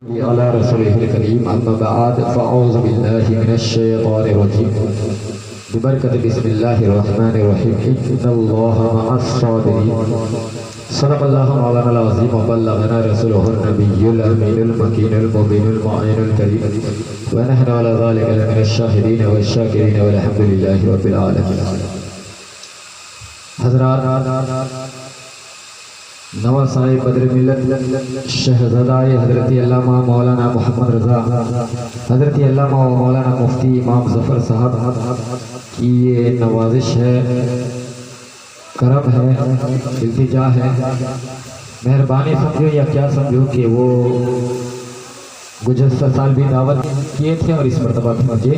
अला रसूलिल करीम अम्मा बाद फ़अऊज़ु बिल्लाहि मिनश शैतानिर रजीम बिबरकत बिस्मिल्लाहिर रहमानिर रहीम इन्नल्लाहा मअस साबिरीन सदक़ल्लाहु मौलाना अज़ीम व बल्लगना रसूलुहुन नबियुल अमीनुल मकीनुल मुबीनुल मुईनुल करीम व नहनु अला ज़ालिका लमिनश शाहिदीन व शाकिरीन वल्हम्दुलिल्लाहि रब्बिल आलमीन। हज़रात नवा साहिब बद्र मिल्लत शहज़ादाए हज़रत अल्लामा मौलाना मोहम्मद रज़ा हज़रत अल्लामा मौलाना मुफ्ती इमाम ज़फ़र साहब की ये नवाजिश है, करम है, इल्तिजा है, मेहरबानी समझो या क्या समझो कि वो गुज़श्ता साल भी दावत किए थे और इस मरतबा भी मुझे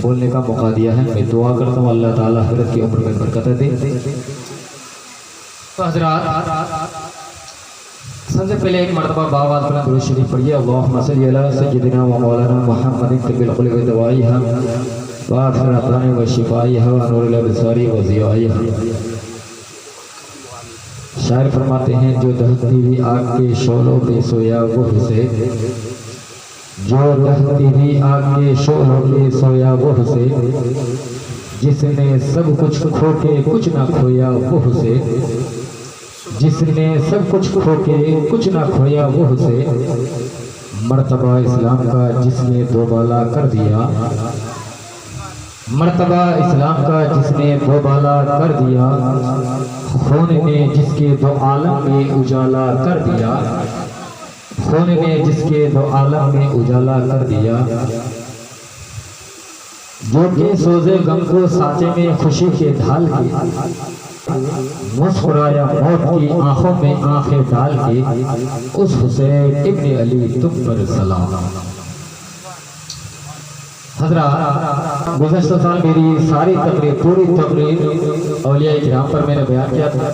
बोलने का मौका दिया है। मैं दुआ करता हूँ अल्लाह ताला हज़रत की उम्र में बरकत दे। तो हज़रात सबसे पहले एक मरतबा बावाज़ अपना दुरूद शरीफ पढ़िए। अल्लाहुम्मा सल्लि अला सय्यिदिना व मौलाना मुहम्मदिन तिब्बिल क़ुलूबि व दवाइहा व आफ़िल अब्दानि व शिफ़ाइहा व नूरिल अब्सारि व ज़ियाइहा। शायर फरमाते हैं, जो दहकती हुई आग के शोलों पे सोया वो हुसैन, जो दहकती हुई आग के शोलों पे सोया वो हुसैन, जिसने सब कुछ खो के कुछ ना खोया वो हुसैन, जिसने सब कुछ खो के कुछ ना खोया वो हुसैन, मर्तबा इस्लाम का जिसने दोबाला कर दिया, मर्तबा इस्लाम का जिसने दोबाला कर दिया, खून ने जिसके दो आलम में उजाला कर दिया, खून ने जिसके दो आलम में उजाला कर दिया, जो कि सोजे गम को साचे में खुशी के ढाल के, मुस्कुराया मौत की आंखों में आंखें डाल के, उस हुसैन इब्ने अली तुम पर सलाम। हज़रात गुज़श्ता साल मेरी सारी तकरीर पूरी तकरीर औलिया किराम पर मैंने बयान किया था।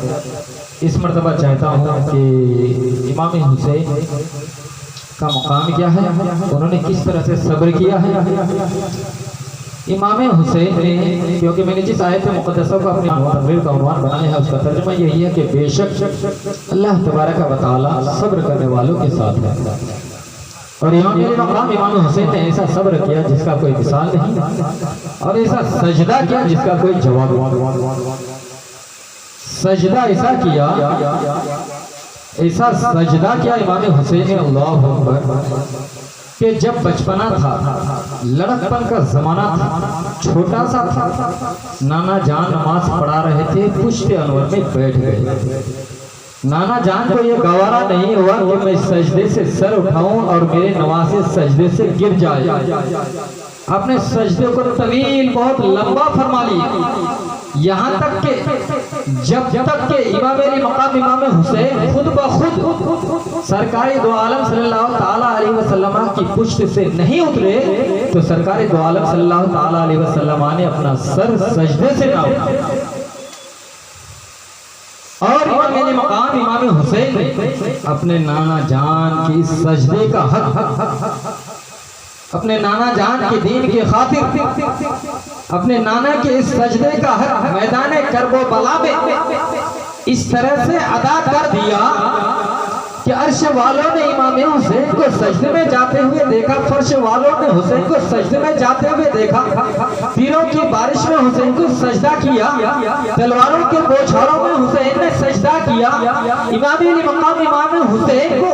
इस मरतबा चाहता हूँ कि इमाम हुसैन का मुकाम क्या है, उन्होंने किस तरह से सब्र किया है। इमाम हुसैन ने, क्योंकि मैंने जिस आयत मुक़द्दसा को अपनी तकरीर का उन्वान बनाया है उसका तर्जुमा यही है कि बेशक अल्लाह तबारक व तआला सब्र करने वालों के साथ है। और इमाम हुसैन ने ऐसा सब्र किया जिसका कोई मिसाल नहीं, और ऐसा सजदा किया जिसका कोई जवाब नहीं। सजदा ऐसा सजदा किया इमाम हुसैन ने, अल्लाहु अकबर, कि जब बचपना था, लड़कपन का जमाना था, छोटा सा था, नाना जान नमाज पढ़ा रहे थे, पुश्ते अनवर में बैठ गए। नाना जान को ये गवारा नहीं हुआ कि मैं सजदे से सर उठाऊं और मेरे नवासे सजदे से गिर जाए। आपने सजदे को तवील बहुत लंबा फरमा लिया, यहाँ तक के जब तक के इमाम मकाम इमाम हुसैन खुद ब खुद सरकारी दो आलम सल्लल्लाहु ताला अलैहि वसल्लम की पुश्त से नहीं उतरे, तो सरकारी दो आलम सल्लल्लाहु ताला अलैहि वसल्लम ने अपना सर सजदे से ना उठाया। और इमाम मकाम इमाम हुसैन ने अपने नाना जान की सजदे का हक, अपने नाना जान के दीन की खातिर, अपने नाना के इस सजदे का हक मैदान करबला में इस तरह से अदा कर दिया कि अर्श वालों ने इमाम हुसैन को सजदे में जाते हुए देखा, फर्श वालों ने हुसैन को सजदे में जाते हुए देखा, तीरों की बारिश में हुसैन को सजदा किया, तलवारों के बौछारों में हुसैन ने सजदा किया। इमाम मकाम इमाम हुसैन को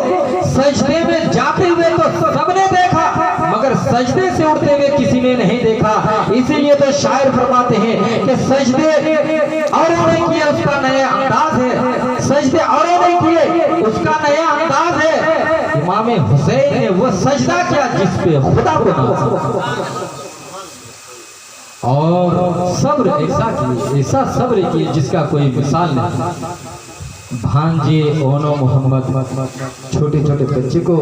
सजदे में जाते हुए तो सबने देखा, मगर सजदे से उठते हुए किसी ने नहीं देखा। इसीलिए तो शायर फरमाते हैं कि सजदे औरों ने किए उसका नया अंदाज है, सजदे औरों ने किए उसका नया अंदाज है। इमाम हुसैन ने वो सजदा किया जिस पे खुदा को नाज, और सब्र ऐसा सब्र किए जिसका कोई मिसाल नहीं। भांजे ओनो मोहम्मद छोटे छोटे बच्चे को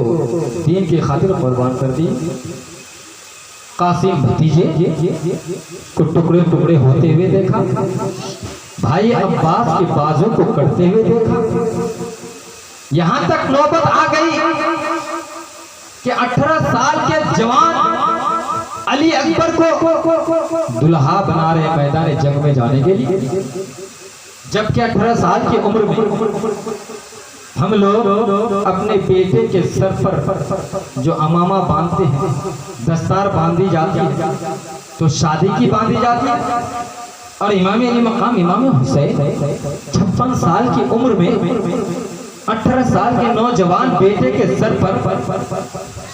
दीन की खातिर कुर्बान कर दी, कासिम भतीजे को टुकड़े टुकड़े होते हुए देखा, भाई अब्बास के बाजू को कटते हुए देखा। यहाँ तक नौबत आ गई कि 18 साल के जवान अली अकबर को दुल्हा बना रहे मैदान जंग में जाने के लिए, जबकि 18 साल की उम्र में हम लोग अपने बेटे के सर पर जो अमामा बांधते हैं, दस्तार बांधी जाती है तो शादी की बांधी जाती है। और इमाम अली मकाम इमाम हुसैन 56 साल की उम्र में 18 साल के नौजवान बेटे के सर पर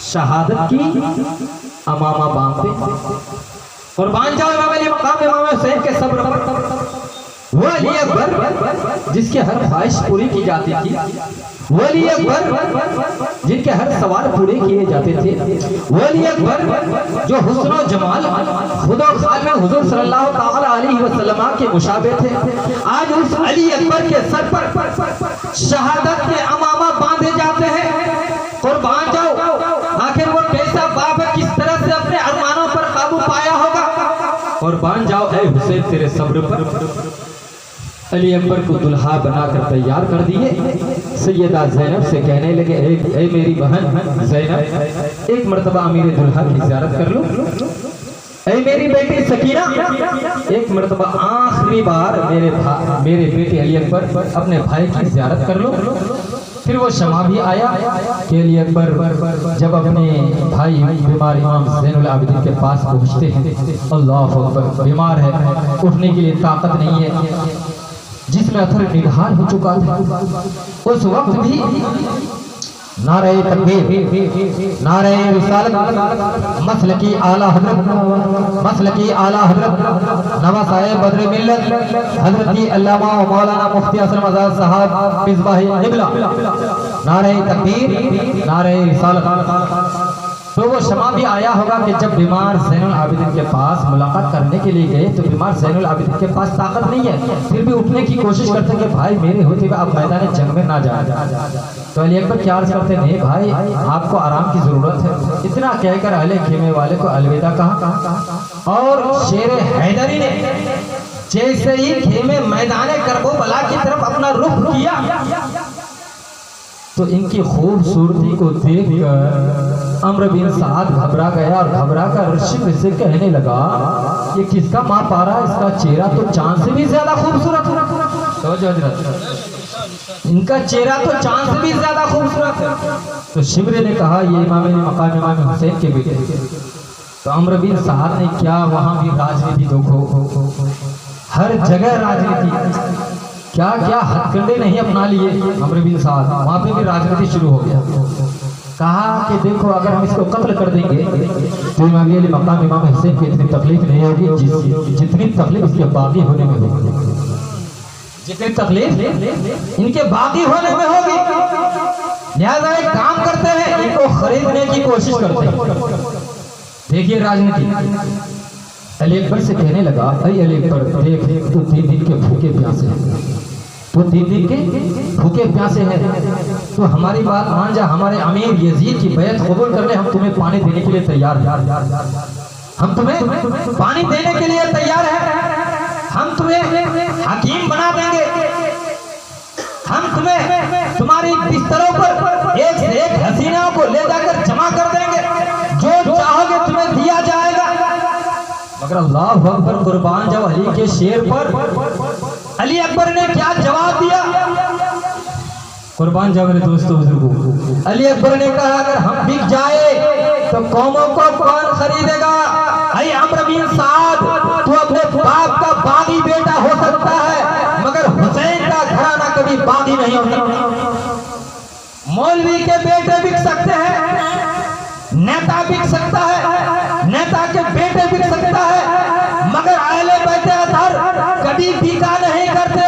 शहादत की अमामा बांधते। कुर्बान जाओ इमाम अली मकाम इमाम हुसैन के सब्र पर। वो अली अकबर जिसके हर ख्वाहिश पूरी की जाती थी, वो अली अकबर जिनके हर सवाल पूरे किए जाते थे, वो अली अकबर जो हुस्न और जमाल खुदा खाल में हुजूर सल्लल्लाहु ताला अलैहि वसल्लम के मुशाबे थे, आज उस अली अकबर के सर पर शहादत के अमामा बांधे जाते हैं। कुर्बान जाओ, आखिर वो कैसा बाप है, किस तरह से अपने अरमानों पर काबू पाया होगा। कुर्बान जाओ ऐ हुसैन तेरे सब्र पर। अली अकबर को दुल्हा बनाकर तैयार कर दिए। सैयदा ज़ैनब से कहने लगे, ए मेरी बहन ज़ैनब, एक मर्तबा अमीर दुल्हा की ज़ियारत कर लो। ए मेरी बेटी सकीना, एक मर्तबा आखिरी बार मेरे बेटे अली अकबर अपने भाई की ज़ियारत कर लो। फिर वो शमा भी आया कि अली अकबर जब अपने भाई बीमार इमाम ज़ैनुल आबिदीन के पास पहुँचते हैं, अल्लाह अकबर, बीमार है, उठने के लिए ताकत नहीं है, जिसमें अथर निधान हो चुका था। उस वक्त भी नारे तकबीर, नारे रिसालत, मसलकी आला हजरत नवा साहिब बद्र मिल्लत हजरत अल्लामा मौलाना मुफ्ती असलम आजाद साहब मिसबाह क़िबला, नारे तकबीर, नारे रिसालत। तो वो शमा भी आया होगा कि जब बीमार ज़ैनुल आबिदीन के पास मुलाकात करने के लिए गए तो बीमार ज़ैनुल आबिदीन के पास ताकत नहीं है, फिर भी उठने की कोशिश करते कि भाई मेरे होते हुए आप मैदान जंग में ना जाए। तो अली अकबर क्या अर्ज करते, नहीं भाई आपको आराम की जरूरत है। इतना कहकर अहले खेमे वाले को अलविदा कहा और शेर हैदरी ने जैसे ही खेमे मैदान करबला की तरफ अपना रुख किया तो इनकी खूबसूरती को देखकर अम्र बिन साद घबरा गया और घबरा कर शिव से कहने लगा, ये किसका माँ पा रहा है, इसका चेहरा तो चांद से भी ज्यादा खूबसूरत है। इनका चेहरा तो चांद से भी ज्यादा खूबसूरत है। तो शिवरे ने कहा, ये इमाम मकाम इमाम हुसैन के बेटे। तो अम्र बिन साद ने क्या वहां भी राजनीति, देखो हर जगह राजनीति, क्या क्या हथकंडे नहीं अपना लिए अम्र बिन साद, वहां पे भी राजनीति शुरू हो गया। कहा कि देखो अगर हम इसको कत्ल कर देंगे तो इमाम अली मकाम इमाम हुसैन को इतनी तकलीफ नहीं होगी जितनी तकलीफ इसके बागी होने में होगी, जितनी तकलीफ इनके बागी होने में होगी। लिहाजा एक काम करते हैं, इनको खरीदने की कोशिश करते हैं। देखिए राजनीति। अली अकबर से कहने लगा, अली अकबर देख, तू 3 दिन के भूखे प्यासे हैं, तो 3 दिन के भूखे प्यासे हैं, तो हमारी बात मान जा, हमारे अमीर यजीद की बैत कबूल कर ले, हम तुम्हें पानी देने के लिए तैयार हैं, हम तुम्हें पानी देने के लिए तैयार हैं, हम तुम्हें हकीम बना देंगे, हम तुम्हें तुम्हारी बिस्तरों पर एक से एक हसीनाओं को ले जाकर जमा कर देंगे, जो चाहोगे तुम्हें दिया जाएगा। मगर अल्लाह अकबर, कुर्बान जाओ अली के शेर पर अली अकबर ने क्या जवाब दिया। कुर्बान जाओ मेरे दोस्तों बुजुर्गों, अली अकबर ने कहा, अगर हम बिक जाए तो कौमों को कौन खरीदेगा। अरे अम्र बिन साद, तू अपने बाप का बागी बेटा हो सकता है मगर हुसैन का घराना कभी बागी नहीं हो सकता। मौलवी के बेटे बिक सकते हैं, नेता बिक सकता है, नेता के बेटे बिक सकता है, मगर अहले बैत अतहर कभी बिका नहीं करते।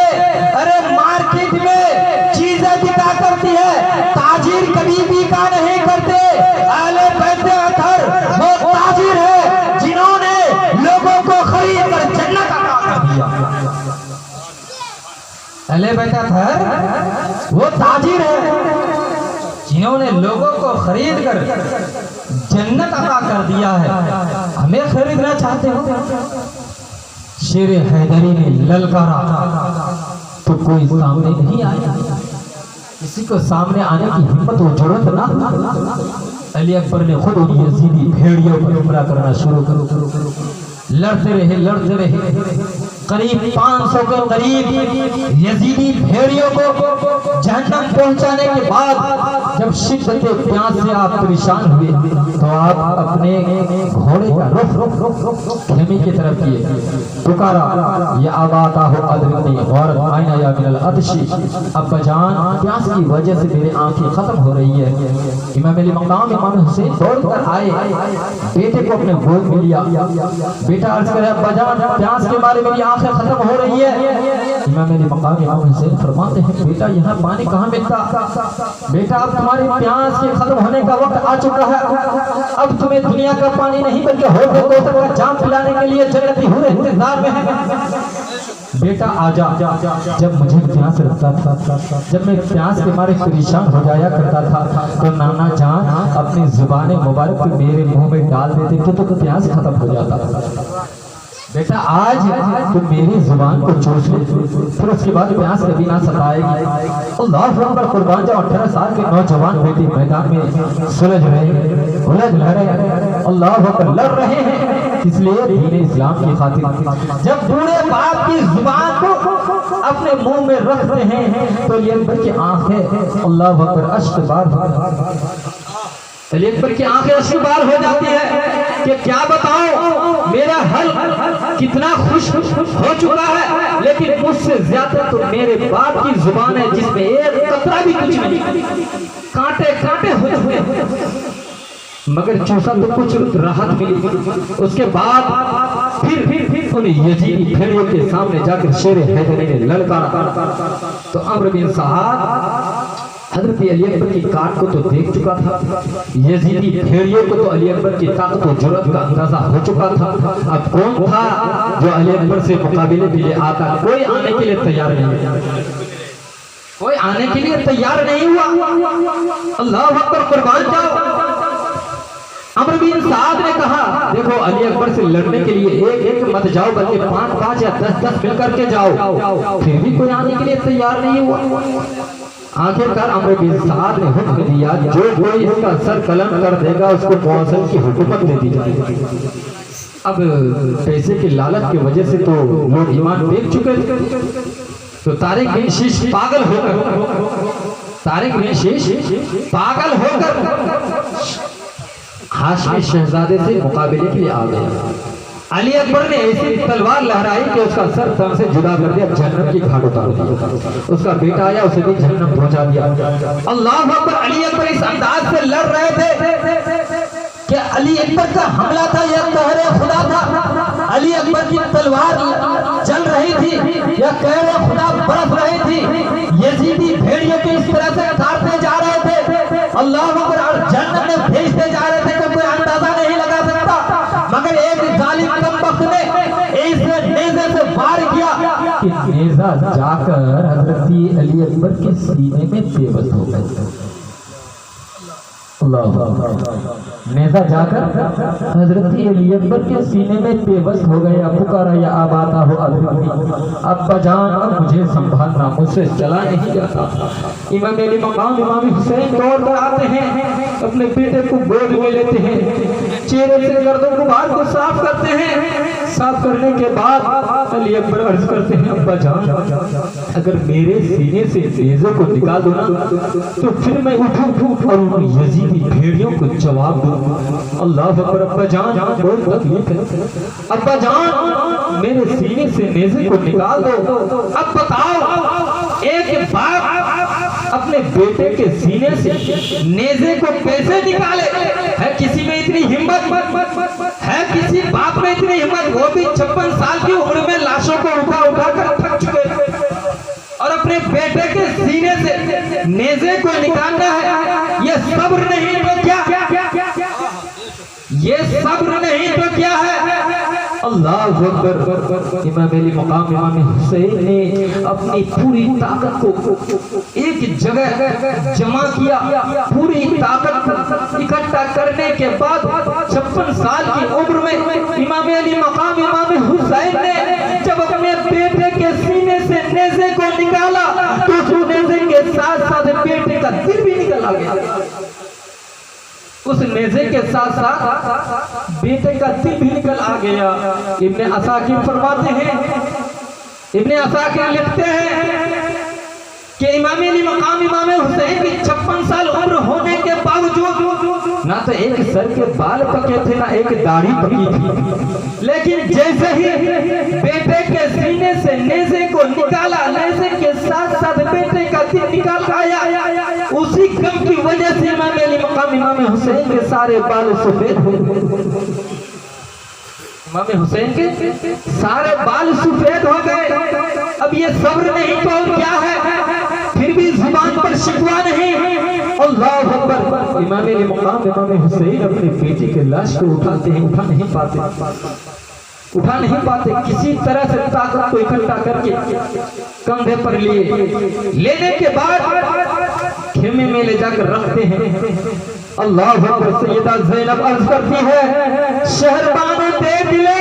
अरे मार्केट में चीजें बिका करती है, ताजिर कभी बिका नहीं करते। अहले बैत अतहर वो ताजिर है जिन्होंने लोगों को खरीद कर जन्नत अता कर दिया। अहले बैत अतहर वो ताजिर है जिन्होंने लोगों को खरीद कर जन्नत अता कर दिया है। हमें खरीदना चाहते हो। शेर हैदरी ने ललकारा तो कोई सामने नहीं आया, किसी को सामने आने की हिम्मत और जरूरत ना। अली अकबर ने खुद यजीदी भेड़ियों पर हमला करना शुरू करो, लड़ते रहे। करीब 500 के करीब यजीदी भेड़ियों को जहन्नम पहुंचाने के बाद जब शिद्दत प्यास से आप परेशान हुए तो आप अपने घोड़े का रुख खेमे की तरफ किए, पुकारा या आबाता हो अदरनी औरत आईना या मिनल अदशी, अब्बा जान प्यास की वजह से मेरी आंखें खत्म हो रही है। इमाम अली मकाम इमाम हुसैन दौड़ कर आए, बेटे को अपने गोद में लिया। बेटा अर्ज करे अब्बा जान प्यास के मारे मेरी आंखें खत्म हो रही है। इमाम अली मकाम इमाम हुसैन फरमाते हैं बेटा यहाँ पानी कहाँ मिलता, बेटा अब तुम्हारी प्यास के खत्म होने का वक्त आ चुका है, अब तुम्हें दुनिया का पानी नहीं बल्कि होठों को जाम पिलाने के लिए जन्नती हूर इंतजार में है। बेटा आजा, जब मुझे प्यास लगता था, जब मैं प्यास के मारे परेशान हो जाया करता था तो नाना जान अपनी जुबान मुबारक मेरे मुंह में डाल देते थे तो प्यास खत्म हो जाता था। बेटा आज तुम मेरी जुबान को चूस ले, फिर उसके बाद प्यास कभी ना सताएगी। अल्लाह अकबर, कुर्बान जाओ 18 साल के नौजवान बेटे मैदान में सुलझ रहे, उलझ रहे, अल्लाह अकबर लड़ रहे हैं, इसलिए दीन इस्लाम की खातिर। जब बूढ़े बाप की जुबान को अपने मुंह में रखते हैं तो ये बल्कि आंखें अल्लाह अकबर अश्क बार अकबर की आंखें अश्क बार हो जाती है कि क्या बताओ मेरा हल कितना खुश हो चुका है, लेकिन मुझसे ज्यादा तो मेरे बाप की जुबान है जिसमें एक कतरा भी कुछ नहीं, कांटे कांटे हो चुके, मगर चूसा तो कुछ राहत मिली। उसके बाद फिर उन यजीदी भेड़ियों के सामने जाकर शेर हैदरी ने ललकारा तो अम्र बिन साद हजरत अली अकबर की काट को तो देख चुका था, यजीदी भेड़ियों को तो अली अकबर की ताकत और जुर्रत का अंदाजा हो चुका था। अब कौन था जो अली अकबर से मुकाबले के लिए आता? कोई आने के लिए तैयार नहीं, कोई आने के लिए तैयार नहीं हुआ। अल्लाह अकबर, कुर्बान जाओ। अमर बिन साद ने कहा देखो अली अकबर से लड़ने के लिए एक एक मत जाओ बल्कि 5-5 या 10-10 मिलकर के जाओ, फिर भी कोई आने के लिए तैयार नहीं हुआ। आखिरकार अमर बिन साद ने हुक्म दिया जो कोई इसका सर कलम कर देगा उसको मौसम की हुकूमत दे दी जाएगी। अब पैसे की लालच की वजह से तो लोग ईमान बेच चुके थे, तो तारिक बिन शीश पागल होकर हाशमी शहजादे से मुकाबले के लिए आ गया। अली अकबर ने ऐसी तलवार लहराई कि उसका सर तन से जुदा कर दिया, जहन्नम की घाट उतार दिया। उसका बेटा आया, उसे भी जहन्नम पहुंचा दिया। अल्लाह अकबर, अली अकबर इस अंदाज से लड़ रहे थे कि अली अकबर का हमला था या कहरे खुदा था। अली अकबर की तलवार जल रही थी या कहरे खुदा बरस रही थी। यजीदी भेड़ियों के इस तरह से काटते जा रहे थे, अल्लाह अकबर, और जन्नत में भेजते जा रहे थे कि कोई अंदाजा नहीं लगा सकता। मगर एक जालिम कमबख्त ने इस नेज़े से वार किया कि नेज़ा जाकर हजरत अली अकबर के सीने में बेबस हो गया। नेज़ा जाकर हजरत अली अकबर के सीने में बेबस हो गया। पुकारा या आबाता हो अब्बा जान, अब मुझे संभालना, मुझसे चला नहीं जाता। इमाम अली मकाम इमाम हुसैन दौड़ कर आते हैं, अपने बेटे को गोद में लेते हैं, चेहरे से गर्दन गुबार को साफ करते हैं। साफ करने के बाद अली अकबर अर्ज करते हैं अब्बा जान अगर मेरे सीने से नेज़े को निकाल दो ना तो फिर मैं उठूं और उन यजीदी भेड़ियों को जवाब दूं। अल्लाह अकबर, अब्बा जान बहुत तकलीफ है, अब्बा जान मेरे सीने से नेज़े को निकाल दो। अब बताओ एक बाप अपने बेटे के सीने से नेज़े को कैसे निकाले? है किसी में इतनी हिम्मत? है किसी बाप में इतनी हिम्मत? वो भी 56 साल की उम्र में लाशों को उठा उठा कर थक चुके और अपने बेटे के सीने से नेज़े को निकालना है। ये सब्र नहीं तो क्या? ये सब्र नहीं तो क्या है? अल्लाह अकबर। इमाम अली मकाम इमाम हुसैन ने अपनी पूरी ताकत को एक जगह जमा किया। पूरी ताकत इकट्ठा करने के बाद 56 साल की उम्र में इमाम अली मकाम इमाम हुसैन ने जब अपने बेटे के सीने से नेज़े को निकाला तो उस नेज़े के साथ साथ बेटे का दिल भी निकल आ गया। उस नेज़े के साथ साथ बेटे का दिल भी निकल आ गया। इब्ने असाकिर फरमाते हैं इब्ने असाकिर लिखते हैं कि इमाम अली मकाम इमाम हुसैन की 56 साल उम्र होने के बावजूद ना तो एक सर के बाल पके थे ना एक दाढ़ी पकी थी, लेकिन जैसे ही बेटे के सीने से नेज़े को निकाला, नेज़े के साथ साथ बेटे का दिल निकाल आया, उसी गम की वजह से इमाम अली मकाम इमाम हुसैन के सारे बाल सफेद हो गए। इमाम हुसैन के सारे बाल सफेद हो गए। अब ये सब्र नहीं तो और क्या है, फिर भी जुबान पर शिकवा नहीं। अल्लाह अकबर। इमाम अली मकाम इमाम हुसैन अपने बेटे के लाश को उठाते हैं, उठा नहीं पाते, किसी तरह से ताकत को इकट्ठा करके कंधे पर लिए, लेने के बाद खेमे में ले जाकर रखते हैं। अल्लाह अकबर। सैयदा ज़ैनब अर्ज करती है, शहरबानो दे दिले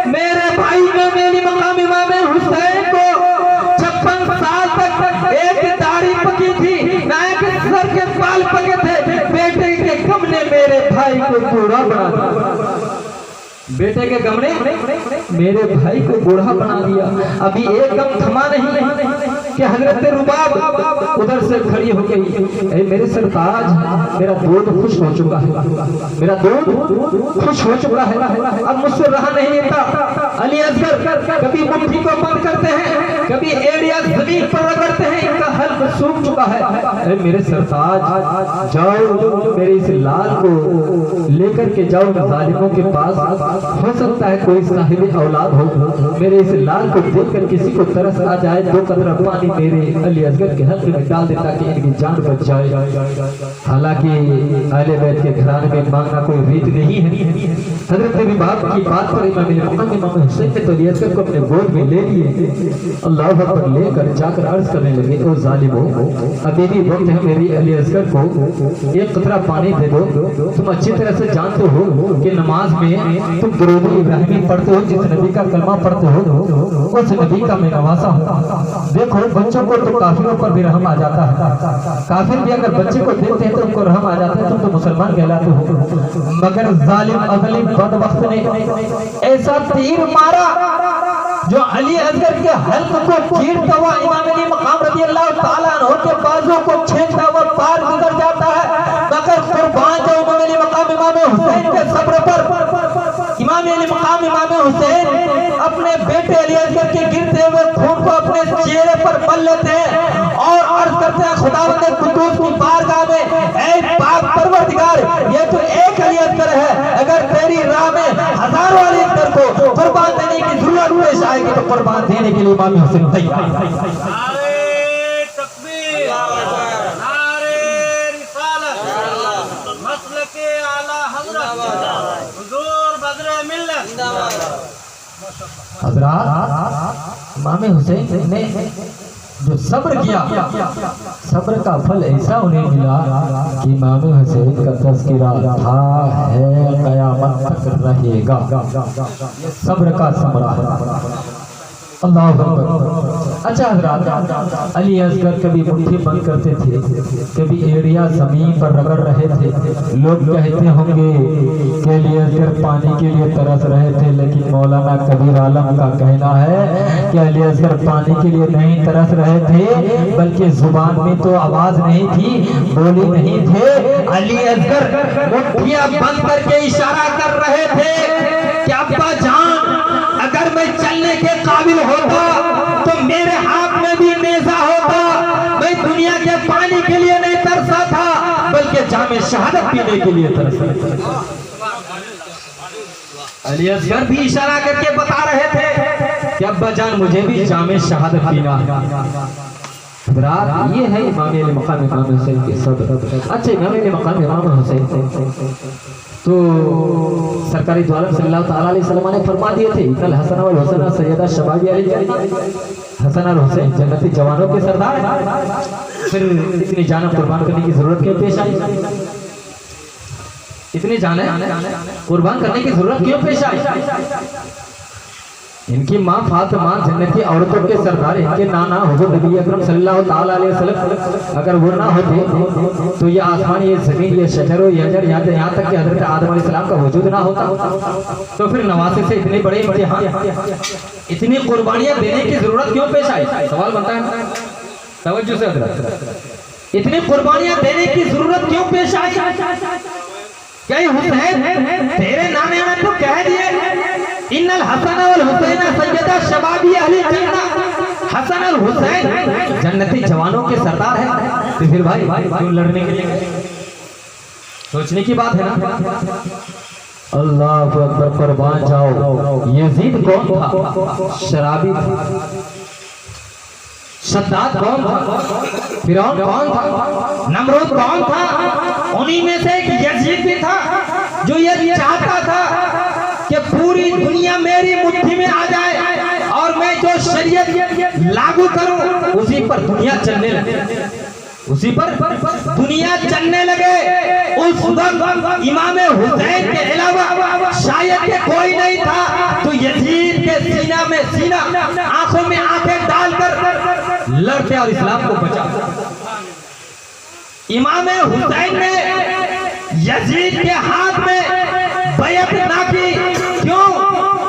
मेरे भाई ने मेरी मकाम इमाम हुसैन को 56 साल तक एक दाढ़ी पकी थी ना एक सर के बाल पके थे, बेटे के गम ने मेरे भाई को बूढ़ा बना दिया, बेटे के गम ने मेरे भाई को बूढ़ा बना दिया। अभी एक दम थमा नहीं कि हजरत रुबाब उधर से खड़ी हो गई, मेरे सरताज मेरा दूध खुश हो चुका है, मेरा दूध खुश हो चुका है, अब मुझसे रहा नहीं जाता। अली असगर कभी मुट्ठी को बंद करते हैं, कभी एड़िया जमीन पर रगड़ते हैं, इनका हल्क सूख चुका है। मेरे सरताज जाओ, मेरे इस लाल को लेकर के जाओ जालिमों के पास, हो सकता है कोई साहिब औलाद हो, मेरे इस लाल को देखकर किसी को तरस आ जाए, 2 कतरा पानी मेरे अली असगर के हल्के में डाल दे ताकि इनकी जान बच जाए। हालांकि अहले बैत के घराने में मांगना कोई रीत नहीं है। हजरत रुबाब की बात पर इमाम हुसैन ने तो अली असगर को अपने गोद में ले लिए। अल्लाह अकबर। लेकर जाकर अर्ज करने लगे, ओ जालिमों, अभी भी वक्त है मेरी अली असगर को 1 कतरा पानी दे दो। तुम अच्छी तरह से जानते हो कि नमाज में तुम दुरूद इब्राहिमी पढ़ते हो, जिस नबी का कलमा पढ़ते हो उस नबी का मैं नवासा हूँ। देखो बच्चों को तो काफिरों पर भी रहम आ जाता है, काफिर भी अगर बच्चे को देखते हैं तो उनको रहम आ जाता है, तुम तो मुसलमान कहलाते हो। मगर जालिम अगली बदबख्त ने ऐसा तीर मारा जो अली असगर के हल्क को चीरता हुआ इमाम अली मकाम रज़ी अल्लाह ताला अन्हु के बाजू को छेदता हुआ पार गुजर जाता है। मगर कुर्बान जो इमाम अली मकाम इमाम हुसैन के सब्र पर इमाम अली मकाम इमाम हुसैन अपने बेटे अली असगर के गिरते हुए खून को अपने चेहरे पर मल लेते हैं और अर्ज करते हैं, खुदावंद कुद्दूस की बारगाह में, ऐ पाक परवरदिगार, ये तो एक अली असगर है, अगर तेरी राह में हजारों अली असगर को कुर्बान देने की जरूरत पेश आएगी तो कुर्बान देने के लिए इमाम हुसैन तैयार। नारे तकबीर, नारे रिसालत, मसलके आला हज़रत, हुजूर बदरे मिल्लत। हज़रात, इमाम हुसैन ने जो सब्र किया, सब्र का फल ऐसा उन्हें मिला कि इमाम हुसैन का तज़किरा था है क़यामत तक रहेगा। ये सब्र का समरा है। अल्लाह अकबर। अच्छा हज़रात, अली असगर कभी मुट्ठी बंद करते थे, कभी एड़िया जमीन पर रगड़ रहे थे। लोग कहते होंगे कि अली असगर पानी के लिए तरस रहे थे, लेकिन मौलाना कबीर आलम का कहना है कि अली असगर पानी के लिए नहीं तरस रहे थे, बल्कि जुबान में तो आवाज नहीं थी, बोली नहीं थे। अली असगर मुट्ठियां बंद करके इशारा कर रहे थे कि अब्बा जान, अगर मैं चलने के काबिल होता तो मेरे हाथ में भी नेज़ा होता, मैं दुनिया के पानी के लिए नहीं तरसा था, बल्कि जामे शहादत पीने के लिए तरसा था। अली असगर भी इशारा करके बता रहे थे कि अब्बा जान, मुझे भी जामे शहादत पीना है। ये है इमाम अली मकाम इमाम हुसैन के सब्र। अच्छा, इमाम अली मकाम इमाम हुसैन तो सरकारी द्वारा सल्लल्लाहु ताला अलैहि वसल्लम ने फरमा दिए थे, कल हसन और हुसैन सैयदा शबाबी अली, हसन और हुसैन जन्नती जवानों के सरदार हैं। फिर इतनी जान कुर्बान करने की जरूरत क्यों पेश आई? इतनी जान कुर्बान करने की जरूरत क्यों पेश आई? इनकी माँ फातिमा जन्नती औरतों के सरदार, इनके नाना हुजूर नबी अकरम सल्लल्लाहु ताला अलैहि वसल्लम अगर वो ना होते तो ये आसमान, ये जमीन, ये शजर, ये अजर, यहाँ तक कि हजरत आदम अलैहिस्सलाम का वजूद ना होता। तो फिर नवासे से इतने बड़े इतनी कुर्बानियां देने की जरूरत क्यों पेश आई? सवाल बनता है, तवज्जो से हजरत, इतनी कुर्बानियां देने की जरूरत क्यों पेश आई? क्या हुसैन तेरे नामे में तो कह दिए इन्नल हसन वल हुसैन सैयदा शबाबी अहली जन्नह, हसन और हुसैन जन्नती जवानों के सरदार है। तो फिर भाई क्यों लड़ने के लिए? सोचने की बात है ना। अल्लाह अकबर, कुर्बान जाओ। यजीद कौन था? शराबी था। शद्दाद कौन था? फिरौन कौन था? नमरूद कौन था? उन्हीं में से एक यजीद भी था जो ये चाहता था कि पूरी दुनिया मेरी मुट्ठी में आ जाए और मैं जो शरीयत लागू करूं उसी पर दुनिया चलने लगे, उसी पर दुनिया चलने लगे। उस वक्त इमाम हुसैन के अलावा शायद के कोई नहीं था तो यजीद के सीना में सीना, आंखों में आंखें डालकर लड़ते और इस्लाम को बचाते। इमाम हुसैन ने यजीद के हाथ में बैअत ना की। क्यों?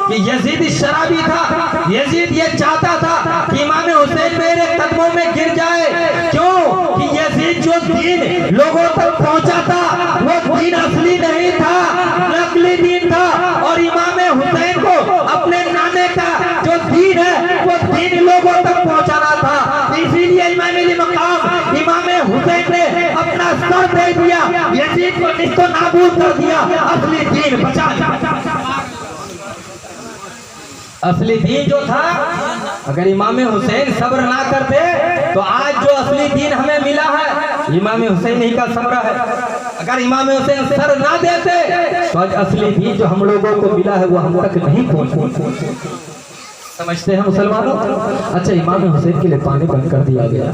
कि यजीद शराबी था। यजीद ये चाहता था कि इमाम हुसैन मेरे कदमों में गिर जाए। क्यों? कि यजीद जो दीन लोगों तक पहुंचा था वो दीन असली नहीं था, नकली दीन था। और इमाम हुसैन को अपने नाने का जो दीन है वो दीन लोगों तक पहुंचाना था। इसीलिए इमाम हुसैन ने अपना सर दे दिया, यजीद को निस्तो नाबूद कर दिया, असली दीन बचा दिया। असली दीन जो था, अगर इमाम हुसैन सब्र ना करते तो आज जो असली दीन हमें मिला है इमाम हुसैन ही का सब्र है। अगर इमाम हुसैन सर ना देते तो आज असली दीन जो हम लोगों को मिला है वो हम तक नहीं पहुंचा। समझते हैं मुसलमानों? अच्छा, इमाम हुसैन के लिए पानी बंद कर दिया गया।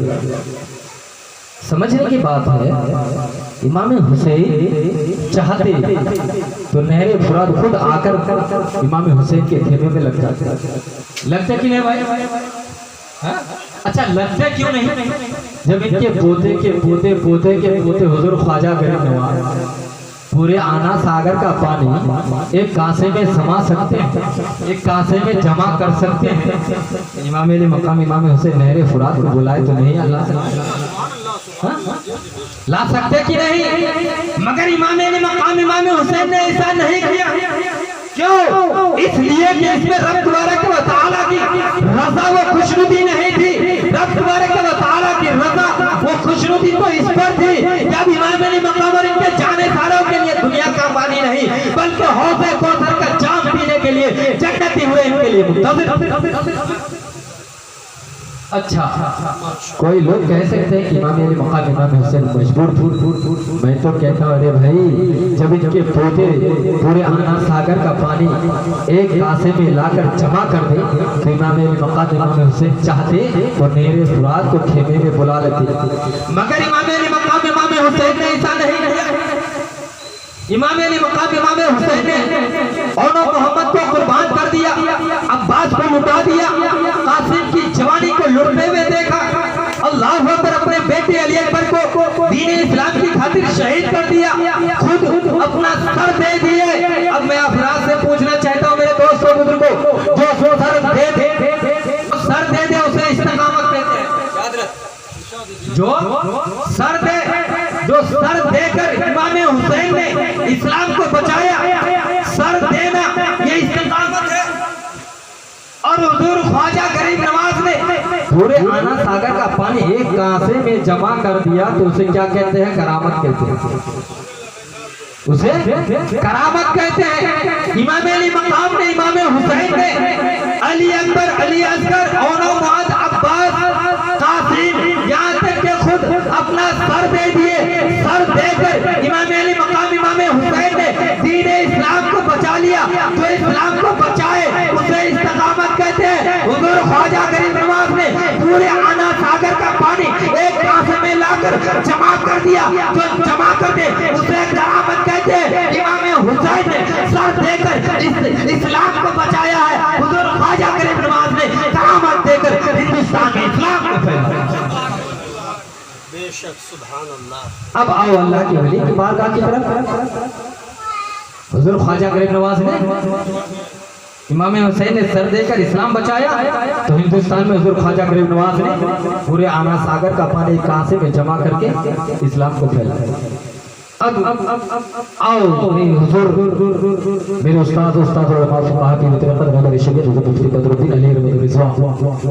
समझने की बात है, इमाम हुसैन चाहते तो नहरे फुरात खुद आकर इमाम हुसैन के खेमे में लग जाते। लगते कि नहीं भाई? अच्छा, लगते क्यों नहीं? जब इनके पोते के पोते पोते के पोते हुजूर ख्वाजा गरीब नवाज पूरे आना सागर का पानी एक कांसे में समा सकते हैं, एक कांसे में जमा कर सकते हैं। इमाम अली मकाम इमाम हुसैन नहरे फुरात को बुलाए तो नहीं अल्लाह से ला सकते कि नहीं? मगर इमाम अली मकाम इमाम हुसैन ने ऐसा नहीं किया। क्यों? इसलिए कि इसमें रब तबारक व तआला की रज़ा व खुशनुदी नहीं थी। रब तबारक व तआला की रज़ा वो खुशनुदी तो इस पर थी जब इमाम अली मकाम और इनके जाने सारों के लिए दुनिया का पानी नहीं बल्कि हौज़े कौसर का जाम पीने के लिए जन्नती हुए इनके लिए मुंतज़िर। अच्छा, कोई लोग कह सकते हैं कि इमाम अली मकाम इमाम हुसैन मजबूर थे। मैं तो कहता हूँ अरे भाई, जब इनके पोते पूरे आना सागर का पानी एक कांसे में लाकर जमा कर दे तो इमाम अली मकाम इमाम हुसैन चाहते तो नहरे फुरात को खेमे में बुला लेते। मगर इमाम अली मकाम इमाम हुसैन ने ऐसा नहीं किया। इमाम अली मकाम इमाम हुसैन ने और मोहम्मद को कुर्बान कर दिया, अब्बास को लुटा दिया, कासिम की जवानी को लुटते हुए देखा। अल्लाह अकबर, अपने बेटे अली अकबर को दीन इस्लाम की खातिर शहीद कर दिया, खुद अपना सर दे दिए। अब मैं अफराज से पूछना चाहता हूँ मेरे दोस्तों बुजुर्गों, जो सर दे दे उसे इस्तिकामत कहते हैं। जो सर देकर इमाम हुसैन ने इस्लाम को बचाया, सर देना ये इस्तिकामत है। और हुजूर ख्वाजा गरीब नवाज ने पूरे आना सागर का पानी एक कांसे में जमा कर दिया तो उसे क्या कहते हैं? करामत कहते हैं। उसे करामत कहते हैं। इमाम अली मकाम ने इमाम हुसैन ने अली अकबर, अली असगर और मुआद, अब्बास, कासिम, यहाँ तक के खुद अपना सर दे दिए। सर देकर इमाम अली मकाम इमाम हुसैन ने दीन इस्लाम को बचा लिया। जो इस्लाम को बचाए उसे इस्तिकामत कहते हैं। हुजूर ख्वाजा गरीब नवाज ने पूरे आना सागर का पानी एक कांसे में लाकर जमा कर दिया। जो जमा कर दे उसे करामत कहते हैं। इमाम हुसैन ने सर देकर इस्लाम को बचाया है। हुजूर ख्वाजा गरीब नवाज ने करामत देकर हिंदुस्तान में इस्लाम को फैलाया। बेशक सुभान अल्लाह। अब आओ अल्लाह के वली की बारगाह की तरफ। हुजूर ख्वाजा गरीब नवाज ने इमाम हुसैन ने सर देकर इस्लाम बचाया, तो हिंदुस्तान में हुजूर ख्वाजा गरीब नवाज ने पूरे आना सागर का पानी एक कांसे में जमा करके इस्लाम को फैलाया। अब आओ हुजूर मेरे उस्ताद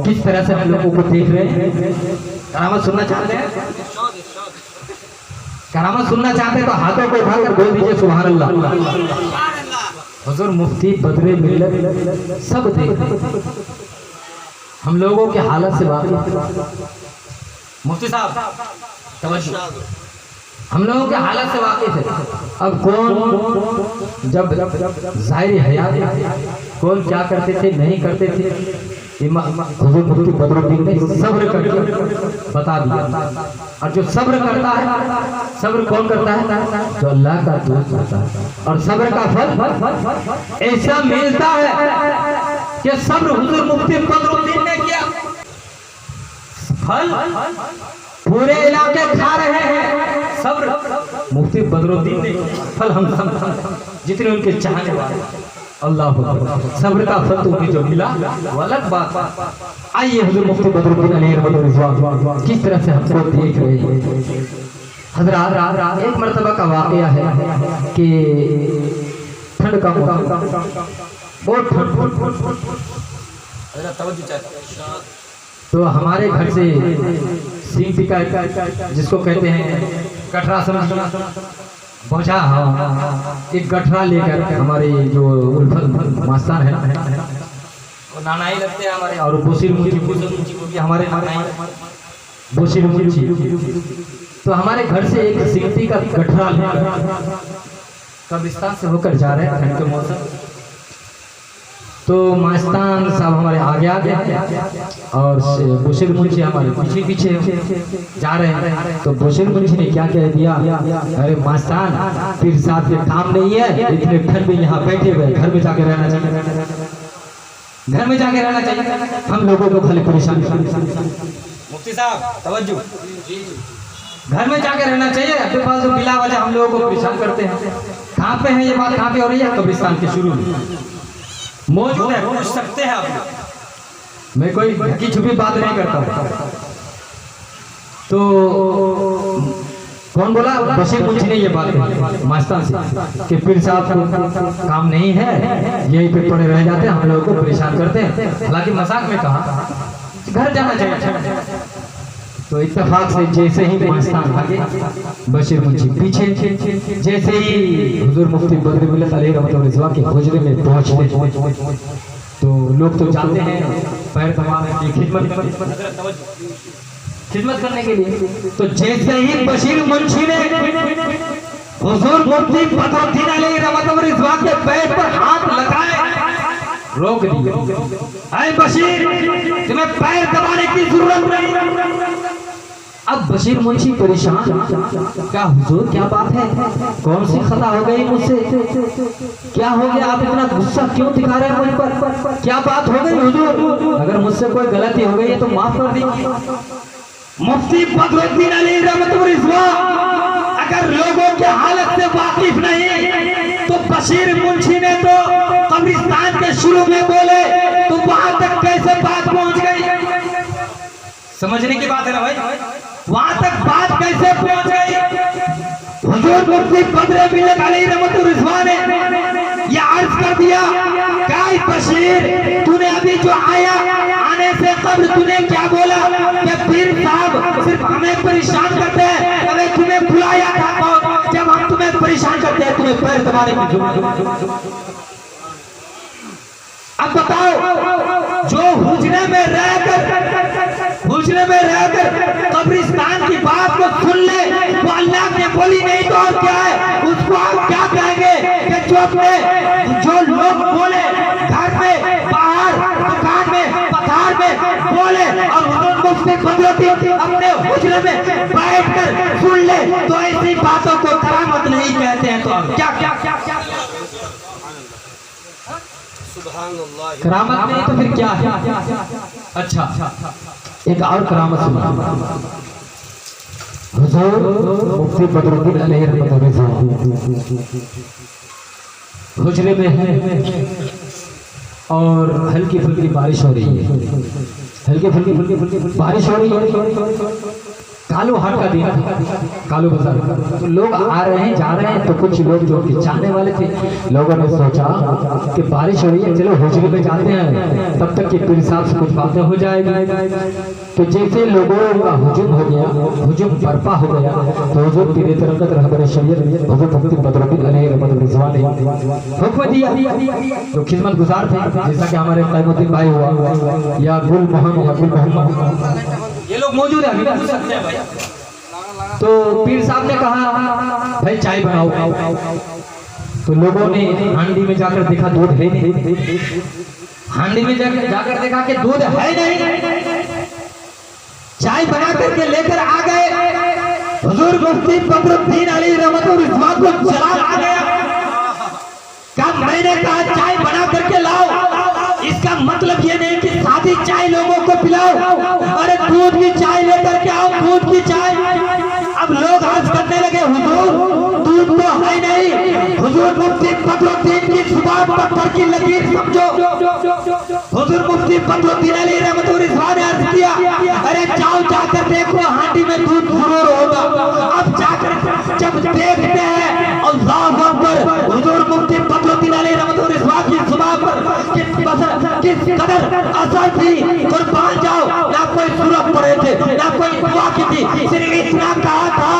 किस तरह से हम लोगों को देख रहे हैं। करामत सुनना चाहते हैं, करामत सुनना चाहते हैं तो हाथों को उठाकर बोल दीजिए सुभान अल्लाह। हुजूर मुफ्ती बदरे मिल्लत सब देख हम लोगों के हालत से वाकिफ। मुफ्ती साहब तवज्जो, हम लोगों के हालत से वाकिफ है। अब कौन जब जाहिर हयात कौन क्या करते थे नहीं करते थे, हुजूर मुफ्ती बदरुद्दीन ने सब्र करके बता दिया। और जो सब्र करता है, सब्र कौन करता है? जो अल्लाह का दोस्त होता है। और सब्र का फल ऐसा मिलता है कि सब्र हुजूर मुफ्ती बदरुद्दीन ने किया, फल पूरे इलाके खा रहे हैं। सब्र मुफ्ती बदरुद्दीन ने फल हम जितने उनके चाहने वाले, अल्लाह सब्र का फल तो जो मिला वो अलग बात। आइए हुजूर मुफ्ती बदरुद्दीन अलैहि रहमतुल्लाह किस तरह से हमको देख रहे हैं। हज़रात एक मर्तबा का वाक़या है कि ठंड का मौसम, बहुत ठंड, तो हमारे घर से सिंह टिका जिसको कहते हैं कटरा समझ पहुंचा, एक गठरा लेकर हमारे जो उल्फत मास्टर है वो नानाई लगते हैं हमारे, और बोसिर मुंशी को भी हमारे बोसिर मुंशी, तो हमारे घर से एक सिंगती का गठरा लेकर कब्रिस्तान से होकर जा रहे हैं ठंड के मौसम। तो मास्तान साहब हमारे आगे और बोसिर मुंशी हमारे पीछे पीछे जा रहे हैं। तो बोसिर मुंशी ने क्या कह दिया, अरे मास्तान पीर साहब के काम नहीं है, इतने ठंड में यहाँ बैठे हुए, घर में जाके रहना चाहिए, घर में जाके रहना चाहिए, हम लोगों को खाली परेशान। मुफ्ती साहब तवज्जो, घर में जाके रहना चाहिए, अपने पास जो बिला वजह हम लोगों को परेशान करते हैं। कहाँ पे है ये बात, कहाँ पे हो रही है? कब्रिस्तान के शुरू में मौजूद है, पूछ सकते हैं आप, मैं कोई ढकी छुपी बात नहीं करता। तो कौन बोला? बशीर मुंशी ने ये बात कही मास्टर से कि पीर साहब को काम नहीं है, यहीं पे पड़े रह जाते हैं, हम लोगों को परेशान करते हैं। हालांकि मजाक में कहा घर जाना चाहिए। तो इत्तेफाक से जैसे ही मास्टर आगे, बशीर मुंशी पीछे, जैसे ही हुजूर मुफ्ती बदर मिल्लत अलैहि रहमतुल्लाह के हुजरे में पहुंचते, तो लोग तो जाते हैं पैर दबाने की खिदमत करने के लिए। तो जैसे ही बशीर मुंशी ने हुजूर मुफ्ती बदरुद्दीन अलैहि रहमतुल्लाह के पैर पर हाथ लगाए, रोक दिया, ऐ बशीर तुम्हें पैर दबाने की जरूरत नहीं। अब बशीर मुंशी परेशान, क्या हुजूर क्या बात है, कौन सी खता हो गई मुझसे, क्या हो गया, आप इतना गुस्सा क्यों दिखा रहे हैं मुझ पर, क्या बात हो गई हुजूर, अगर मुझसे कोई गलती हो गई है तो माफ कर दीजिए। मुफ्ती बदरुद्दीन अलैहि रहमतुल्लाह अगर लोगों के हालत से वाकिफ नहीं, तो बशीर मुंशी ने तो कब्रिस्तान के शुरू में बोले, तो वहां तक कैसे बात पहुंच गई? समझने की बात है ना भाई, वहां तक बात कैसे पहुंच गई? हुजूर मुफ्ती बदर मिल्लत अलैहि रहमतुल्लाह ने यह अर्ज कर दिया, काय बशीर तूने अभी जो आया, आने से कब्ल तूने क्या बोला कि पीर साहब सिर्फ हमें परेशान करते हैं, अरे तुम्हें बुलाया था जब हम तुम्हें परेशान करते हैं, तुम्हें पैर दबाने की जरूरत। अब बताओ, जो हुजरे में रहकर कब्रिस्तान की बात को सुन ले, वो अल्लाह ने बोली नहीं तो और क्या है, उसको आप क्या कहेंगे कि जो लोग बोले घर में, बाहर, दुकान में, पथार में बोले, और मुफ्ती बदरुद्दीन अपने हुजरे में बैठकर सुन ले, तो ऐसी बातों को करामत नहीं कहते हैं। तो क्या क्या क्या क्या सुभानअल्लाह। करामत नहीं तो फिर क्या है? अच्छा, एक और करामत सुना। हुजूर मुफ्ती बदरुद्दीन अलैहि रहमतुल्लाह हुजरे में है और हल्की फुल्की बारिश हो रही है, हल्की फुल्की बारिश हो रही है। कालो हाट का दिन, कालो बाजार, तो लोग आ रहे हैं जा रहे हैं। तो कुछ लोग जो कि चाहने वाले थे, लोगों ने सोचा कि बारिश हो रही है, चलो हुजरे में जाते हैं, तब तक कि पीर साहब से कुछ बातें हो जाएगी। तो जैसे लोगों का हुजूम हो गया, हुजूम बर्पा हो गया, तो हुजूर पीर तरकत रहबर शरीयत हुजूर मुफ्ती बदरुद्दीन अलैहि रहमतुल्लाह ने हुक्म दिया। जो खिदमत गुजार थे, जैसा कि हमारे क़यामुद्दीन भाई हुआ या गुल मोहम्मद, ये लोग मौजूद है, अभी पूछ सकते हैं भाई। तो पीर साहब ने कहा भाई चाय बनाओ। तो लोगों ने हांडी में जाकर देखा दूध है नहीं, हांडी में जाकर देखा कि दूध है नहीं। चाय बना करके लेकर आ गए। हुजूर मुफ्ती बदरुद्दीन अलैहि रहमतुल्लाह को जलाल आ गया। कब मैंने कहा चाय बना करके लाओ, इसका मतलब ये नहीं कि सादी चाय लोगों को पिलाओ, अरे दूध की चाय लेकर के आओ, दूध की चाय। अब लोग आज करने लगे हुजूर दूध तो है नहीं। हुजूर मुफ्ती बदरुद्दीन की जुबान पत्थर की लकीर समझो। हुजूर मुफ्ती बदरुद्दीन अलैहि रहमतुल्लाह ने अर्ज किया, अरे जाओ जाकर देखो हांडी में दूध जरूर होगा। अब जाकर जब देखते हैं अल्लाहु अकबर, हुजूर मुफ्ती बदरुद्दीन अलैहि रहमतुल्लाह की जुबान पर किस कदर असर थी, कुर्बान जाओ। ना कोई सूरत पड़े थे, ना कोई दुआ की थी, सिर्फ इतना कहा था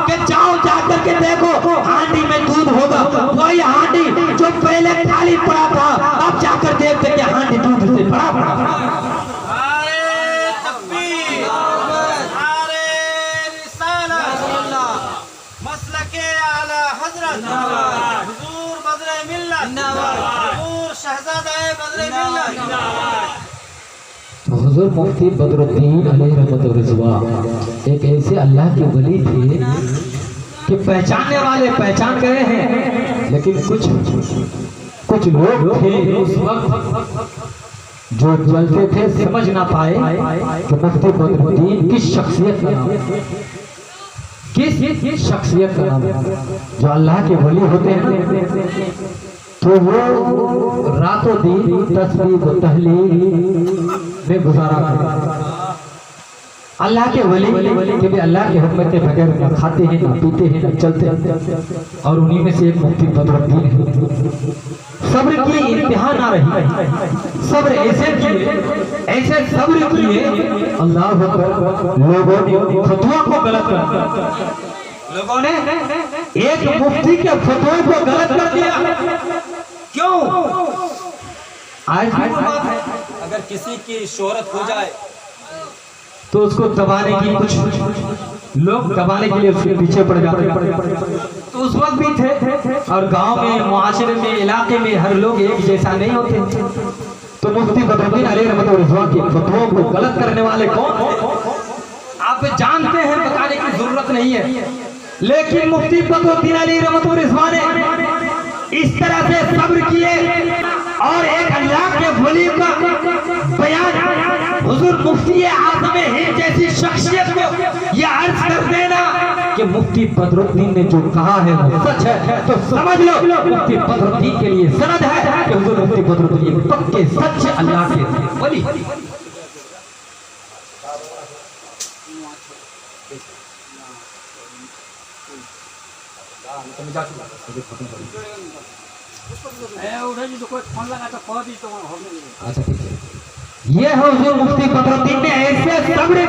कि जाओ जाकर के देखो हांडी में दूध होगा। वही हांडी जो पहले खाली पड़ा था, अब जाकर देखते कि हांडी दूध से भरा पड़ा। नारे तकबीर, नारे रिसालत, मसलके आला हजरत, हुजूर बदरे मिल्लत, हुजूर शहजादा बदरे मिल्लत। हुजूर मुफ्ती बदरुद्दीन अलैहि रहमतुल्लाह एक ऐसे अल्लाह के वली थे कि पहचानने वाले पहचान गए हैं, लेकिन कुछ लोग थे उस वक्त जो चलते थे समझ ना पाए कि मुफ्ती बदरुद्दीन किस शख्सियत का नाम, किस शख्सियत का नाम। जो अल्लाह के वली होते हैं तो वो रातों दिन तस्बीह व तहलील में गुजारा करते। अल्लाह के वली के भी अल्लाह के हुक्म के बगैर ना खाते हैं, ना पीते हैं, ना चलते हैं। और उन्हीं में से एक मुफ्ती बदरुद्दीन है। सब्र की इंतहा ना रही, सब्र ऐसे सब्र किए, अल्लाह अकबर, लोगों ने फतवा को गलत कर दिया। लोगों ने एक मुफ्ती के फतवा को गलत कर दिया। क्यों? आज भी बात है, अगर किसी की शोहरत हो जाए तो उसको दबाने की, कुछ लोग दबाने के लिए उसके पीछे पड़ जाते हैं। तो उस वक्त भी थे, और गांव में, मुआशरे में, इलाके में हर लोग एक जैसा नहीं होते। तो मुफ्ती बदरुद्दीन अलैहि रहमतुल्लाह के फतवों को गलत करने वाले कौन आप जानते हैं, बताने की जरूरत नहीं है। लेकिन मुफ्ती बदरुद्दीन अलैहि रहमतुल्लाह ने इस तरह से सब्र किए, और एक अल्लाह के वली का बयान हुजूर मुफ्ती आज़म हिंद जैसी शख्सियत को यह अर्ज कर देना कि मुफ्ती बदरुद्दीन ने जो कहा है वो सच है, तो समझ लो मुफ्ती बदरुद्दीन के लिए सनद है कि हुजूर मुफ्ती बदरुद्दीन पक्के सच्चे अल्लाह के वली। ये है हुजूर मुफ्ती बदरुद्दीन ने ऐसे सब्र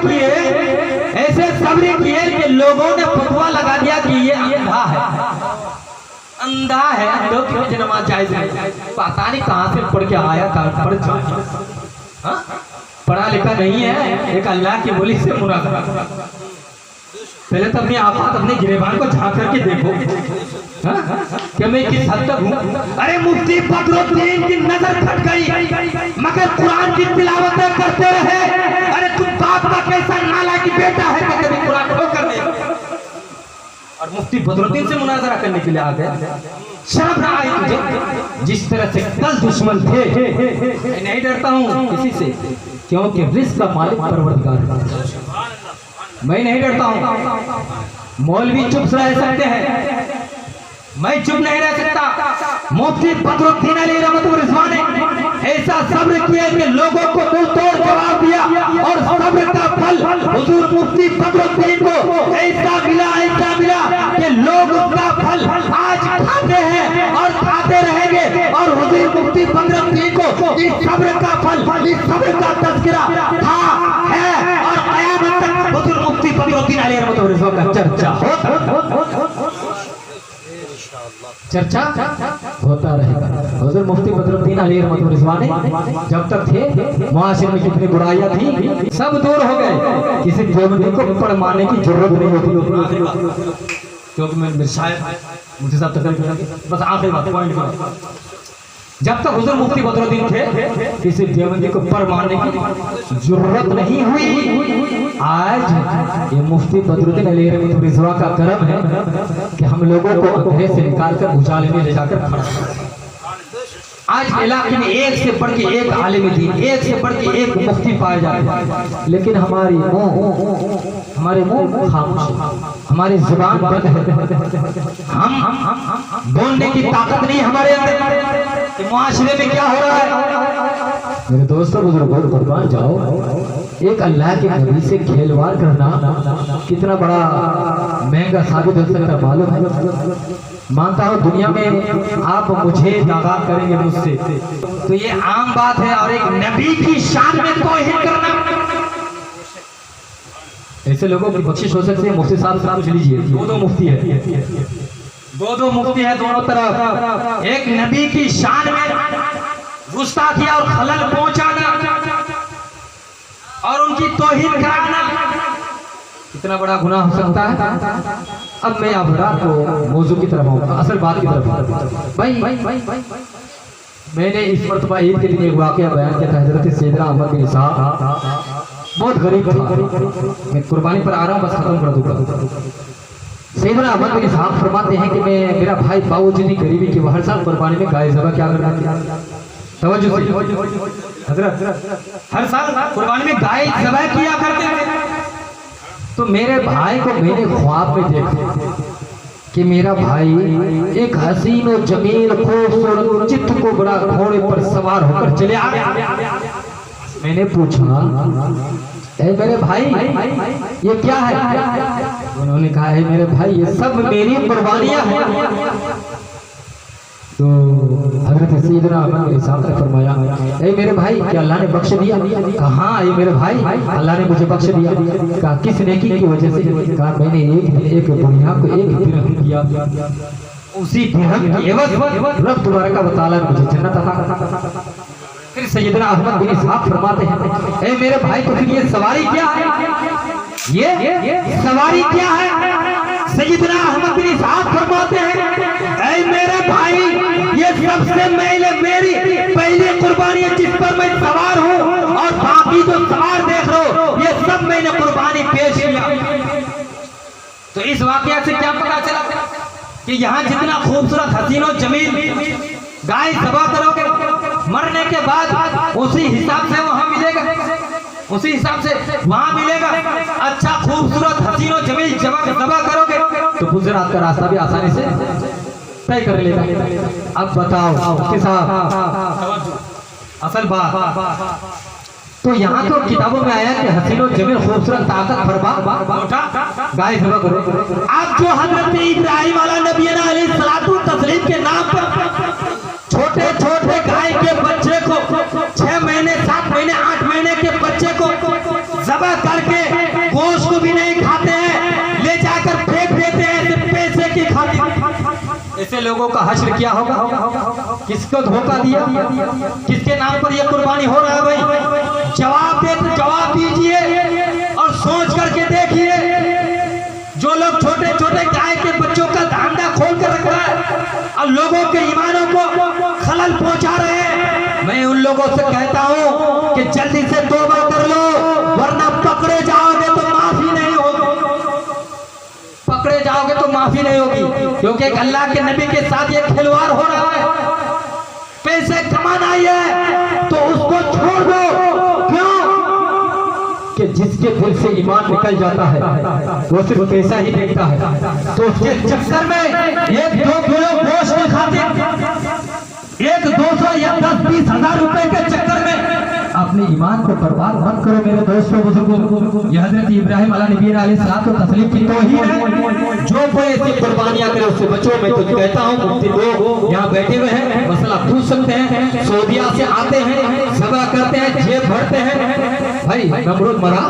किए कि लोगों ने फतवा लगा दिया कि ये अंधा है, अंधों की नमाज जायज है। पता नहीं कहां से पढ़ के आया था, पढ़ा लिखा नहीं है, एक अल्लाह की वली से मुनाज़रा। पहले तो अपनी आफत, अपने गिरेबान को झांक करके देखो कि मैं किस हद तक हूँ। अरे मुफ्ती बदरुद्दीन की नजर फट गई, मगर कुरान की तिलावतें करते रहे। अरे तुम बाप का कैसा नालायक बेटा है कि कभी कुरान को करने, और मुफ्ती बदरुद्दीन से मुनाजरा करने के लिए आ गए। शर्म ना आई तुझे? जिस तरह से कल दुश्मन थे, मैं नहीं डरता हूँ किसी से, क्योंकि रिस्क का मालिक परवरदिगार है। मैं नहीं डरता हूँ। मौलवी चुप रह सकते हैं, मैं चुप नहीं रह सकता। मुफ्ती बदरुद्दीन अली रहमतुल्लाह रिजवान ने ऐसा सब्र किया कि लोगों को मुंह तोड़ जवाब दिया, और सब्र का फल हुजूर मुफ्ती बदरुद्दीन को ऐसा मिला कि लोग उसका फल आज खाते हैं और खाते रहेंगे। और हुजूर मुफ्ती बदरुद्दीन को इस सब्र का फल, इस सब्र का तज़किरा था, है और क़यामत तक हुजूर मुफ्ती बदरुद्दीन अली रहमतुल्लाह रिजवान का चर्चा होता रहेगा। हुजूर मुफ्ती बदरुद्दीन अली रहमतुल्लाह रिजवान जब तक थे, मुआशरे में कितनी बुराइयां थी सब दूर हो गए। किसी देवबंदी को पढ़ मारने की जरूरत नहीं होती, क्योंकि मैं शायद मुझे सब तक बस आखिरी बात पॉइंट पर, जब तक हुजूर मुफ्ती बदरुद्दीन थे किसी देवबंदी को पढ़ मारने की जरूरत नहीं हुई। आज ये मुफ्ती बदरुद्दीन अली रहमतुल्लाह रिजवान का करम है कि हम लोगों को अंधेरे से निकालकर उजाले में ले जाकर खड़ा किया। आज इलाके में एक से बढ़ के एक आलिम दीन, एक से बढ़ के एक मुफ्ती पाए जाते हैं, लेकिन हमारे मुंह खामोश, हमारी जुबान बंद है। हम बोलने की ताकत नहीं हमारे अंदर कि मुआशरे में क्या हो रहा है। मेरे दोस्तों बुजुर्गों, कुर्बान जाओ, एक अल्लाह के नबी से खेलवाड़ करना कितना बड़ा महंगा साबित हो सकता है मालूम है। मानता हूँ दुनिया में आप मुझे दागा करेंगे मुझसे, तो ये आम बात है, और एक नबी की शान में तौहीन करना, ऐसे लोगों की बख्शिश हो सकती है। मुफ्ती साहब से पूछ लीजिए, दो मुफ्ती है, दो मुफ्ती है दोनों तरफ। एक नबी की शान में गुस्ताखी और खलल पहुंचाना और उनकी तौहीन कराना कितना बड़ा गुनाह हो सकता है। अब मैं आप रात को मौजू की तरफ आऊंगा, असल बात की तरफ। भाई मैंने इस मरतबा ईद के दिन एक वाकया बयान किया था। हजरत सैयदना अहमद बिन इसहाक बहुत गरीब था, मैं कुर्बानी पर आ रहा हूँ, बस खत्म कर दूंगा। सैयदना अहमद बिन इसहाक फरमाते हैं कि मेरा भाई बावजूद गरीबी की हर साल कुर्बानी में गाय ज़बह क्या करता था। तवज्जो हजरत, हर साल कुर्बानी में गाय ज़बह किया करते थे। तो मेरे भाई को मैंने ख्वाब में देखा कि मेरा भाई एक हसीन और जमील खूबसूरत चित्त को बड़ा घोड़े पर सवार होकर चले आ गया। मैंने पूछा, ए मेरे भाई ये क्या है? उन्होंने कहा, है मेरे भाई ये सब मेरी कुर्बानियां हैं। तो हजरत सैयदना अहमद बिन इसहाक ने फरमाया, ए मेरे भाई क्या अल्लाह ने बख्श दिया? कहा ये मेरे भाई अल्लाह ने मुझे बख्श दिया। कहा किस नेकी की वजह से? कहा मैंने एक बुनिया को एक दिरहम दिया, उसी दिरहम की एवज रब तबारक व तआला ने मुझे जन्नत अता की। फिर सैयदना अहमद बिन इसहाक फरमाते हैं, ए मेरे भाई तो फिर ये सवारी क्या है? ये सवारी क्या है? सैयदना अहमद बिन इसहाक फरमाते हैं, ऐ मेरे भाई ये सबसे मेरी पहली कुर्बानी है जिस पर मैं सवार हूँ, और बाकी जो सवार देख रहे हो ये सब मैंने कुर्बानी पेश किया। तो इस वाकया से क्या पता चला कि यहाँ जितना खूबसूरत हसीनो जमीन गाय ज़बह करोगे, मरने के बाद उसी हिसाब से वहाँ मिलेगा, उसी हिसाब से वहाँ मिलेगा। अच्छा खूबसूरत हसीनो जमीन ज़बह करोगे तो गुजरात का रास्ता भी आसानी से तय कर लेगा। अब बताओ किस असल बात, तो यहाँ तो किताबों में आया कि हसीनो जमीन खूबसूरत ताकत फरमा गाय ज़बह करो। अब जो हजरत इब्राहिम अलैहि सलातो तस्लीम के नाम पर छोटे छोटे गाय के बच्चे को 6 महीने 7 महीने 8 महीने के बच्चे को ज़बह करके गोश्त को भी नहीं खाते हैं, ले जाकर फेंक देते हैं पैसे की खातिर। ऐसे लोगों का हश्र क्या होगा? किसको धोखा दिया? किसके नाम पर यह कुर्बानी हो रहा है? भाई जवाब दीजिए और सोच करके देखिए। जो लोग छोटे छोटे गाय के बच्चों का धंधा खोल कर रख रहा है और लोगों के ईमानों को खलल पहुंचा रहे हैं, मैं उन लोगों से कहता हूं कि जल्दी से तौबा कर लो, वरना पकड़े जाओगे तो माफी नहीं होगी, पकड़े जाओगे तो माफी नहीं होगी। क्योंकि अल्लाह के नबी के साथ ये खिलवाड़ हो रहा है। जिसके दिल से ईमान निकल जाता है वो सिर्फ पैसा ही देखता है, तो उसके चक्कर में 1-2 किलो गोश्त की खातिर 100-200 या 10-20 हजार रुपए के चक्कर में अपने ईमान को बर्बाद मत करो मेरे दोस्तों बुजुर्गों। यह हजरत इब्राहिम अलैहिस्सलाम की तौहीद है। जो कोई ऐसी कुर्बानियां करे उससे बचो। मैं तो कहता हूँ मुफ्ती लोग यहाँ बैठे हुए हैं, मसला पूछ सकते हैं, सऊदीया से आते हैं, सभा करते हैं, जेब भरते हैं। भाई नमरूद मरा,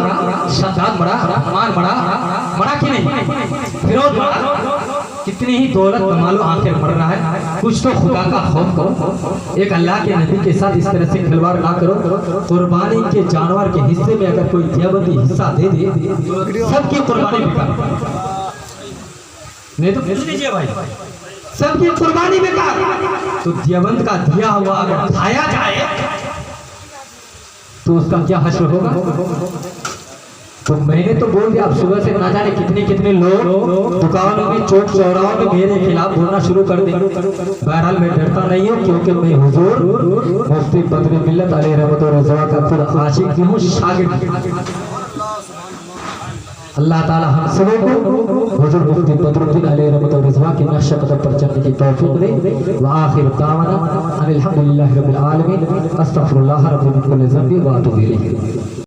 शद्दाद मरा, रहमान मरा कि नहीं, फिरौन मरा, कितनी ही दौलत कमा लो आखिर मर रहा है। कुछ तो खुदा का खौफ करो, एक अल्लाह के नबी के साथ इस तरह से खिलवाड़ ना करो। कुर्बानी के जानवर के हिस्से में अगर कोई दियाबंदी हिस्सा दे दे सबकी कुर्बानी बेकार, नहीं तो लीजिए भाई सबकी कुर्बानी बेकार। तो दियाबंद का दिया हुआ अगर खाया जाए तो उसका क्या हश्र होगा। तो मैंने तो बोल दिया, अब सुबह से ना जाने कितने लोग दुकानों में चौक चौराहों में मेरे खिलाफ बोलना शुरू कर दें। बहरहाल मैं डरता नहीं हूँ, क्योंकि मैं हुजूर मुफ्ती बद्र मिल्लत अलैहि रहमत व रिज़वा का खुद आशिक भी हूँ, शागिर्द। अल्लाह ताला हम सबों को हुजूर मुफ्ती बद्रुद्दीन अलैहि रहमत व रिज़वा के नक्श कदम पर चलने की तौफीक दे। व आखिर दावाना अनिल हम्दुलिल्लाहि रब्बिल आलमीन, अस्तगफिरुल्लाह रब्बी मिन कुल्लि ज़ंबि व अतूबु इलैह।